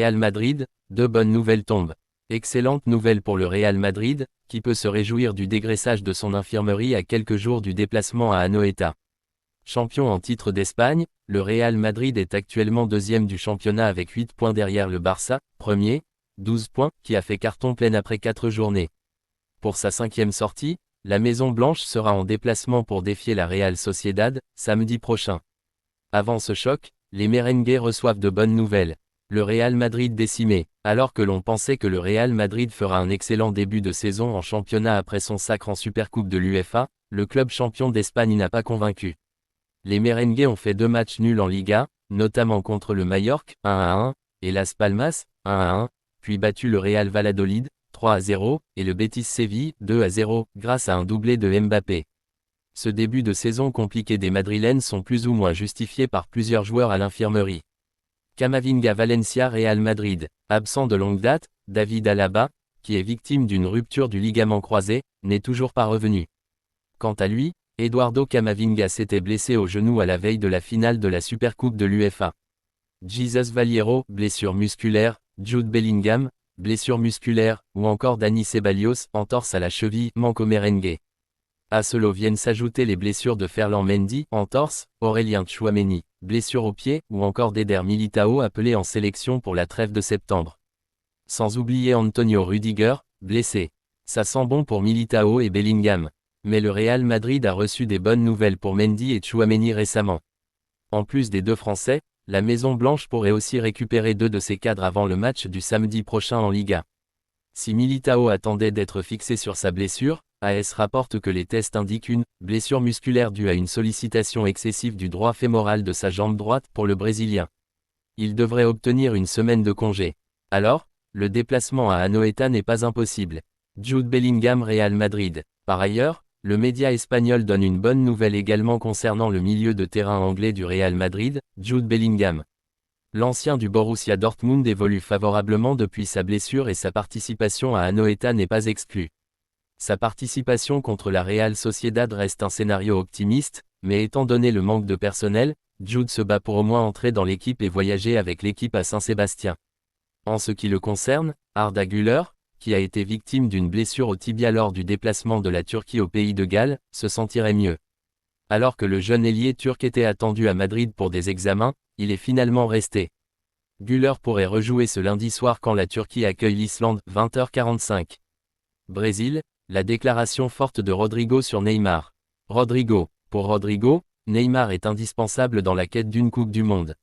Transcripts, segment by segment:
Real Madrid, deux bonnes nouvelles tombent. Excellente nouvelle pour le Real Madrid, qui peut se réjouir du dégraissage de son infirmerie à quelques jours du déplacement à Anoeta. Champion en titre d'Espagne, le Real Madrid est actuellement deuxième du championnat avec 8 points derrière le Barça, premier, 12 points, qui a fait carton plein après 4 journées. Pour sa 5e sortie, la Maison Blanche sera en déplacement pour défier la Real Sociedad, samedi prochain. Avant ce choc, les merengues reçoivent de bonnes nouvelles. Le Real Madrid décimé. Alors que l'on pensait que le Real Madrid fera un excellent début de saison en championnat après son sacre en Supercoupe de l'UEFA, le club champion d'Espagne n'a pas convaincu. Les merengues ont fait 2 matchs nuls en Liga, notamment contre le Mallorca, 1-1, et Las Palmas, 1-1, puis battu le Real Valladolid, 3-0, et le Betis Séville, 2-0, grâce à un doublé de Mbappé. Ce début de saison compliqué des Madrilènes sont plus ou moins justifiés par plusieurs joueurs à l'infirmerie. Camavinga Valencia Real Madrid, absent de longue date, David Alaba, qui est victime d'une rupture du ligament croisé, n'est toujours pas revenu. Quant à lui, Eduardo Camavinga s'était blessé au genou à la veille de la finale de la Supercoupe de l'UEFA. Jesus Valiero, blessure musculaire, Jude Bellingham, blessure musculaire, ou encore Dani Ceballos, entorse à la cheville, manque au merengue. À cela viennent s'ajouter les blessures de Ferland Mendy, entorse, Aurélien Tchouaméni, blessure au pied, ou encore d'Eder Militao appelé en sélection pour la trêve de septembre. Sans oublier Antonio Rudiger, blessé. Ça sent bon pour Militao et Bellingham. Mais le Real Madrid a reçu des bonnes nouvelles pour Mendy et Tchouaméni récemment. En plus des deux Français, la Maison Blanche pourrait aussi récupérer 2 de ses cadres avant le match du samedi prochain en Liga. Si Militao attendait d'être fixé sur sa blessure, AS rapporte que les tests indiquent une blessure musculaire due à une sollicitation excessive du droit fémoral de sa jambe droite pour le Brésilien. Il devrait obtenir une semaine de congé. Alors, le déplacement à Anoeta n'est pas impossible. Jude Bellingham Real Madrid. Par ailleurs, le média espagnol donne une bonne nouvelle également concernant le milieu de terrain anglais du Real Madrid, Jude Bellingham. L'ancien du Borussia Dortmund évolue favorablement depuis sa blessure et sa participation à Anoeta n'est pas exclue. Sa participation contre la Real Sociedad reste un scénario optimiste, mais étant donné le manque de personnel, Jude se bat pour au moins entrer dans l'équipe et voyager avec l'équipe à Saint-Sébastien. En ce qui le concerne, Arda Güler, qui a été victime d'une blessure au tibia lors du déplacement de la Turquie au pays de Galles, se sentirait mieux. Alors que le jeune ailier turc était attendu à Madrid pour des examens, il est finalement resté. Güler pourrait rejouer ce lundi soir quand la Turquie accueille l'Islande, 20h45. Brésil, la déclaration forte de Rodrigo sur Neymar. Pour Rodrigo, Neymar est indispensable dans la quête d'une Coupe du Monde.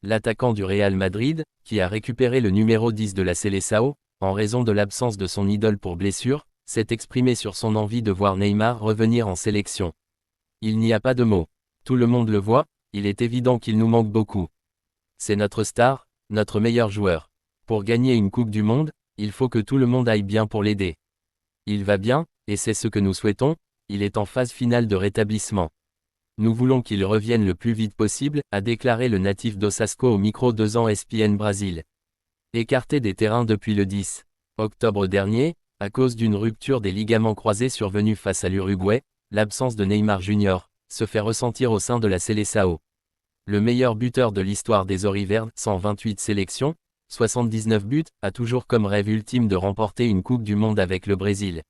L'attaquant du Real Madrid, qui a récupéré le numéro 10 de la Seleção, en raison de l'absence de son idole pour blessure, s'est exprimé sur son envie de voir Neymar revenir en sélection. Il n'y a pas de mots. Tout le monde le voit, il est évident qu'il nous manque beaucoup. C'est notre star, notre meilleur joueur. Pour gagner une Coupe du Monde, il faut que tout le monde aille bien pour l'aider. Il va bien, et c'est ce que nous souhaitons, il est en phase finale de rétablissement. Nous voulons qu'il revienne le plus vite possible, a déclaré le natif d'Osasco au micro d'ESPN ESPN Brasil. Écarté des terrains depuis le 10 octobre dernier, à cause d'une rupture des ligaments croisés survenue face à l'Uruguay, l'absence de Neymar Jr. se fait ressentir au sein de la Seleção. Le meilleur buteur de l'histoire des Auriverdes, 128 sélections, 79 buts, a toujours comme rêve ultime de remporter une Coupe du Monde avec le Brésil.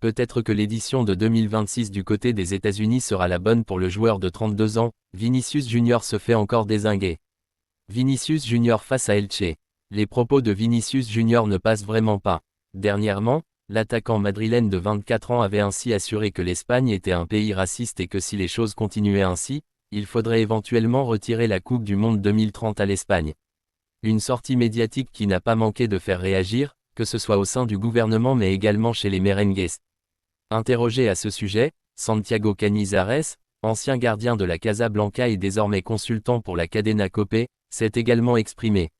Peut-être que l'édition de 2026 du côté des États-Unis sera la bonne pour le joueur de 32 ans, Vinicius Junior se fait encore dézinguer. Vinicius Junior face à Elche. Les propos de Vinicius Junior ne passent vraiment pas. Dernièrement, l'attaquant madrilène de 24 ans avait ainsi assuré que l'Espagne était un pays raciste et que si les choses continuaient ainsi, il faudrait éventuellement retirer la Coupe du Monde 2030 à l'Espagne. Une sortie médiatique qui n'a pas manqué de faire réagir, que ce soit au sein du gouvernement mais également chez les merengues. Interrogé à ce sujet, Santiago Canizares, ancien gardien de la Casablanca et désormais consultant pour la Cadena Copé, s'est également exprimé.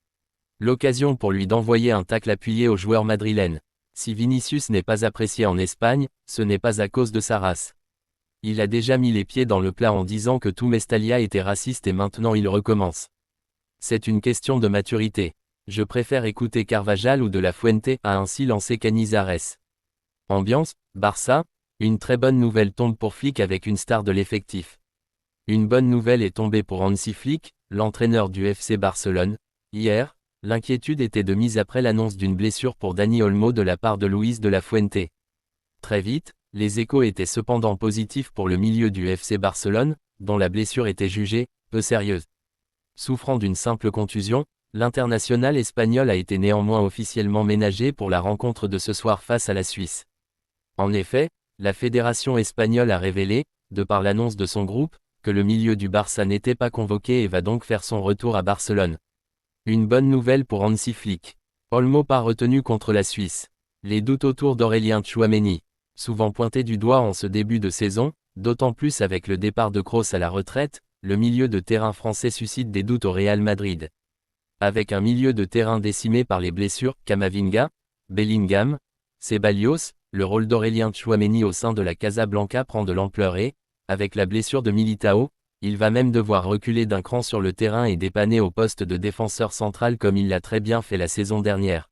L'occasion pour lui d'envoyer un tacle appuyé aux joueurs madrilènes. Si Vinicius n'est pas apprécié en Espagne, ce n'est pas à cause de sa race. Il a déjà mis les pieds dans le plat en disant que tout Mestalla était raciste et maintenant il recommence. C'est une question de maturité. Je préfère écouter Carvajal ou de la Fuente, a ainsi lancé Canizares. Ambiance, Barça, une très bonne nouvelle tombe pour Flick avec une star de l'effectif. Une bonne nouvelle est tombée pour Hansi Flick, l'entraîneur du FC Barcelone. Hier, L'inquiétude était de mise après l'annonce d'une blessure pour Dani Olmo de la part de Luis de la Fuente. Très vite, les échos étaient cependant positifs pour le milieu du FC Barcelone, dont la blessure était jugée peu sérieuse. Souffrant d'une simple contusion, l'international espagnol a été néanmoins officiellement ménagé pour la rencontre de ce soir face à la Suisse. En effet, la fédération espagnole a révélé, de par l'annonce de son groupe, que le milieu du Barça n'était pas convoqué et va donc faire son retour à Barcelone. Une bonne nouvelle pour Hansi Flick. Olmo pas retenu contre la Suisse. Les doutes autour d'Aurélien Tchouaméni, souvent pointé du doigt en ce début de saison, d'autant plus avec le départ de Kroos à la retraite, le milieu de terrain français suscite des doutes au Real Madrid. Avec un milieu de terrain décimé par les blessures, Camavinga, Bellingham, Ceballos, le rôle d'Aurélien Tchouaméni au sein de la Casablanca prend de l'ampleur et, avec la blessure de Militao, il va même devoir reculer d'un cran sur le terrain et dépanner au poste de défenseur central comme il l'a très bien fait la saison dernière.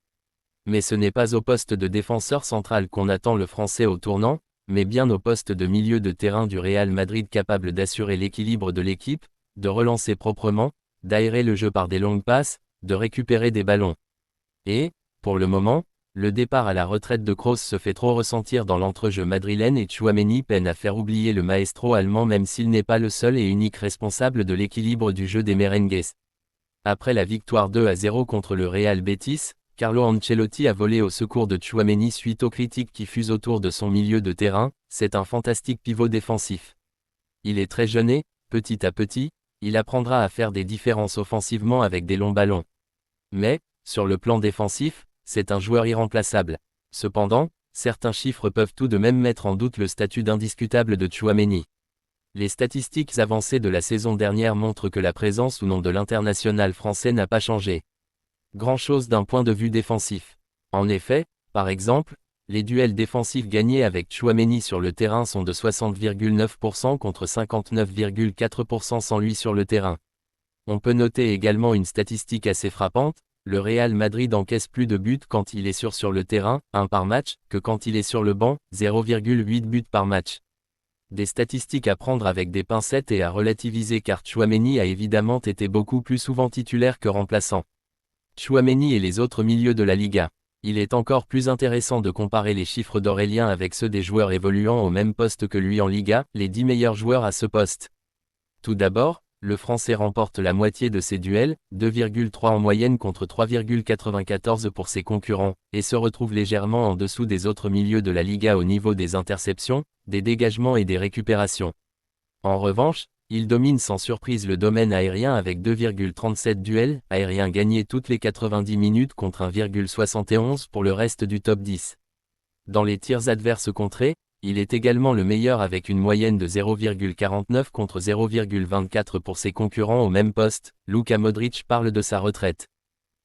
Mais ce n'est pas au poste de défenseur central qu'on attend le Français au tournant, mais bien au poste de milieu de terrain du Real Madrid capable d'assurer l'équilibre de l'équipe, de relancer proprement, d'aérer le jeu par des longues passes, de récupérer des ballons. Et, pour le moment, le départ à la retraite de Kroos se fait trop ressentir dans l'entrejeu madrilène et Tchouaméni peine à faire oublier le maestro allemand même s'il n'est pas le seul et unique responsable de l'équilibre du jeu des merengues. Après la victoire 2-0 contre le Real Betis, Carlo Ancelotti a volé au secours de Tchouaméni suite aux critiques qui fusent autour de son milieu de terrain, c'est un fantastique pivot défensif. Il est très jeune et, petit à petit, il apprendra à faire des différences offensivement avec des longs ballons. Mais, sur le plan défensif, c'est un joueur irremplaçable. Cependant, certains chiffres peuvent tout de même mettre en doute le statut d'indiscutable de Tchouaméni. Les statistiques avancées de la saison dernière montrent que la présence ou non de l'international français n'a pas changé grand-chose d'un point de vue défensif. En effet, par exemple, les duels défensifs gagnés avec Tchouaméni sur le terrain sont de 60,9% contre 59,4% sans lui sur le terrain. On peut noter également une statistique assez frappante, le Real Madrid encaisse plus de buts quand il est sur le terrain, 1 par match, que quand il est sur le banc, 0,8 buts par match. Des statistiques à prendre avec des pincettes et à relativiser car Tchouaméni a évidemment été beaucoup plus souvent titulaire que remplaçant. Tchouaméni et les autres milieux de la Liga. Il est encore plus intéressant de comparer les chiffres d'Aurélien avec ceux des joueurs évoluant au même poste que lui en Liga, les 10 meilleurs joueurs à ce poste. Tout d'abord, le Français remporte la moitié de ses duels, 2,3 en moyenne contre 3,94 pour ses concurrents, et se retrouve légèrement en dessous des autres milieux de la Liga au niveau des interceptions, des dégagements et des récupérations. En revanche, il domine sans surprise le domaine aérien avec 2,37 duels aériens gagnés toutes les 90 minutes contre 1,71 pour le reste du top 10. Dans les tirs adverses contrés, il est également le meilleur avec une moyenne de 0,49 contre 0,24 pour ses concurrents au même poste. Luka Modric parle de sa retraite.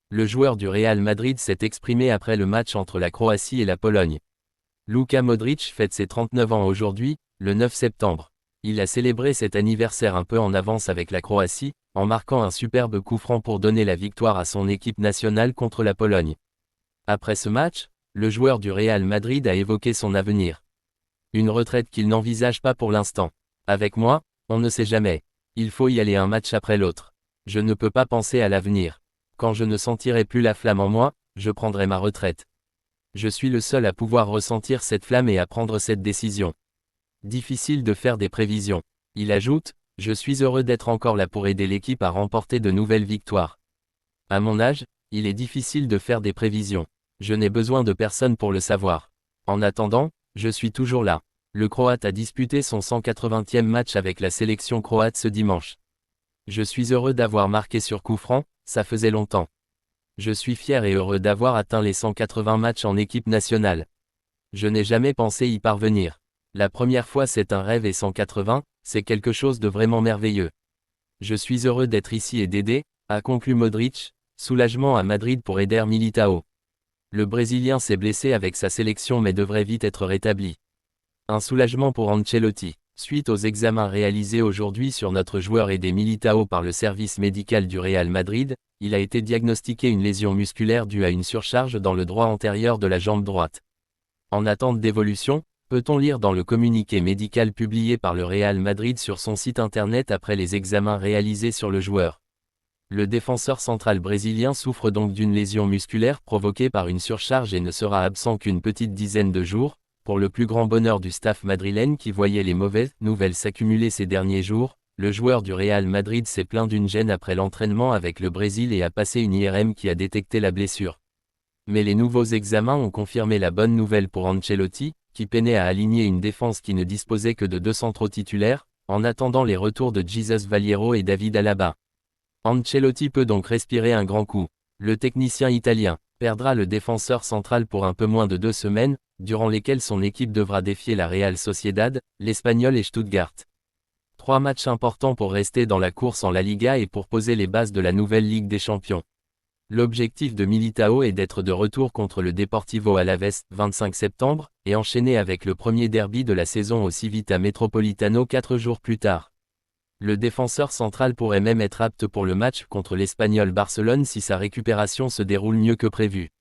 Le joueur du Real Madrid s'est exprimé après le match entre la Croatie et la Pologne. Luka Modric fête ses 39 ans aujourd'hui, le 9 septembre. Il a célébré cet anniversaire un peu en avance avec la Croatie, en marquant un superbe coup franc pour donner la victoire à son équipe nationale contre la Pologne. Après ce match, le joueur du Real Madrid a évoqué son avenir. Une retraite qu'il n'envisage pas pour l'instant. Avec moi, on ne sait jamais. Il faut y aller un match après l'autre. Je ne peux pas penser à l'avenir. Quand je ne sentirai plus la flamme en moi, je prendrai ma retraite. Je suis le seul à pouvoir ressentir cette flamme et à prendre cette décision. Difficile de faire des prévisions. Il ajoute, je suis heureux d'être encore là pour aider l'équipe à remporter de nouvelles victoires. À mon âge, il est difficile de faire des prévisions. Je n'ai besoin de personne pour le savoir. En attendant, je suis toujours là. Le Croate a disputé son 180e match avec la sélection croate ce dimanche. Je suis heureux d'avoir marqué sur coup franc, ça faisait longtemps. Je suis fier et heureux d'avoir atteint les 180 matchs en équipe nationale. Je n'ai jamais pensé y parvenir. La première fois c'est un rêve et 180, c'est quelque chose de vraiment merveilleux. Je suis heureux d'être ici et d'aider, a conclu Modric, soulagement à Madrid pour Eder Militao. Le Brésilien s'est blessé avec sa sélection mais devrait vite être rétabli. Un soulagement pour Ancelotti. Suite aux examens réalisés aujourd'hui sur notre joueur Eder Militao par le service médical du Real Madrid, il a été diagnostiqué une lésion musculaire due à une surcharge dans le droit antérieur de la jambe droite. En attente d'évolution, peut-on lire dans le communiqué médical publié par le Real Madrid sur son site internet après les examens réalisés sur le joueur. Le défenseur central brésilien souffre donc d'une lésion musculaire provoquée par une surcharge et ne sera absent qu'une petite dizaine de jours, pour le plus grand bonheur du staff madrilène qui voyait les mauvaises nouvelles s'accumuler ces derniers jours. Le joueur du Real Madrid s'est plaint d'une gêne après l'entraînement avec le Brésil et a passé une IRM qui a détecté la blessure. Mais les nouveaux examens ont confirmé la bonne nouvelle pour Ancelotti, qui peinait à aligner une défense qui ne disposait que de deux centraux titulaires, en attendant les retours de Jesus Valiero et David Alaba. Ancelotti peut donc respirer un grand coup. Le technicien italien perdra le défenseur central pour un peu moins de 2 semaines, durant lesquelles son équipe devra défier la Real Sociedad, l'Espagnol et Stuttgart. 3 matchs importants pour rester dans la course en La Liga et pour poser les bases de la nouvelle Ligue des Champions. L'objectif de Militao est d'être de retour contre le Deportivo Alavés, 25 septembre, et enchaîner avec le premier derby de la saison au Civita Metropolitano 4 jours plus tard. Le défenseur central pourrait même être apte pour le match contre l'Espagnol Barcelone si sa récupération se déroule mieux que prévu.